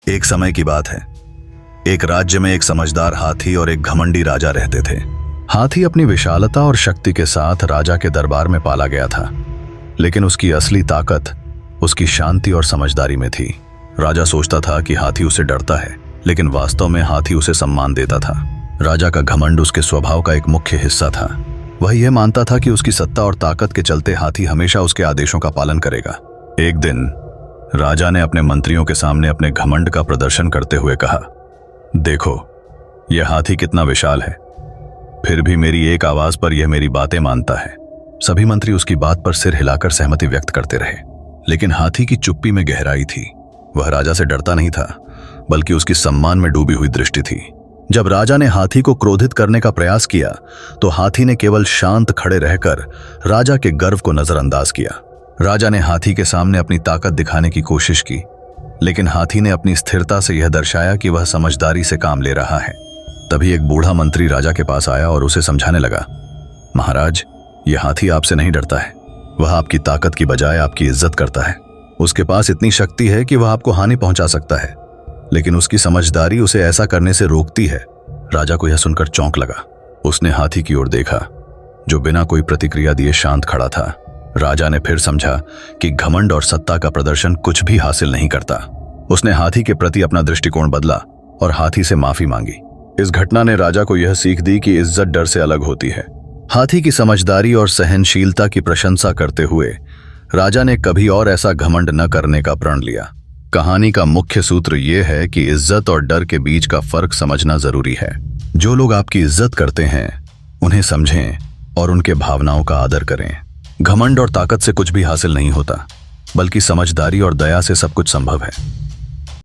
एक समय की बात है। एक राज्य में एक समझदार हाथी और एक घमंडी राजा रहते थे। हाथी अपनी विशालता और शक्ति के साथ राजा के दरबार में पाला गया था, लेकिन उसकी असली ताकत उसकी शांति और समझदारी में थी। राजा सोचता था कि हाथी उसे डरता है, लेकिन वास्तव में हाथी उसे सम्मान देता था। राजा का घमंड उसके स्वभाव का एक मुख्य हिस्सा था। वह यह मानता था कि उसकी सत्ता और ताकत के चलते हाथी हमेशा उसके आदेशों का पालन करेगा। एक दिन राजा ने अपने मंत्रियों के सामने अपने घमंड का प्रदर्शन करते हुए कहा, देखो, यह हाथी कितना विशाल है, फिर भी मेरी एक आवाज पर यह मेरी बातें मानता है। सभी मंत्री उसकी बात पर सिर हिलाकर सहमति व्यक्त करते रहे, लेकिन हाथी की चुप्पी में गहराई थी। वह राजा से डरता नहीं था, बल्कि उसकी सम्मान में डूबी हुई दृष्टि थी। जब राजा ने हाथी को क्रोधित करने का प्रयास किया, तो हाथी ने केवल शांत खड़े रहकर राजा के गर्व को नजरअंदाज किया। राजा ने हाथी के सामने अपनी ताकत दिखाने की कोशिश की, लेकिन हाथी ने अपनी स्थिरता से यह दर्शाया कि वह समझदारी से काम ले रहा है। तभी एक बूढ़ा मंत्री राजा के पास आया और उसे समझाने लगा, महाराज, यह हाथी आपसे नहीं डरता है। वह आपकी ताकत की बजाय आपकी इज्जत करता है। उसके पास इतनी शक्ति है कि वह आपको हानि पहुंचा सकता है, लेकिन उसकी समझदारी उसे ऐसा करने से रोकती है। राजा को यह सुनकर चौंक लगा। उसने हाथी की ओर देखा, जो बिना कोई प्रतिक्रिया दिए शांत खड़ा था। राजा ने फिर समझा कि घमंड और सत्ता का प्रदर्शन कुछ भी हासिल नहीं करता। उसने हाथी के प्रति अपना दृष्टिकोण बदला और हाथी से माफी मांगी। इस घटना ने राजा को यह सीख दी कि इज्जत डर से अलग होती है। हाथी की समझदारी और सहनशीलता की प्रशंसा करते हुए राजा ने कभी और ऐसा घमंड न करने का प्रण लिया। कहानी का मुख्य सूत्र यह है कि इज्जत और डर के बीच का फर्क समझना जरूरी है। जो लोग आपकी इज्जत करते हैं, उन्हें समझें और उनके भावनाओं का आदर करें। घमंड और ताकत से कुछ भी हासिल नहीं होता, बल्कि समझदारी और दया से सब कुछ संभव है।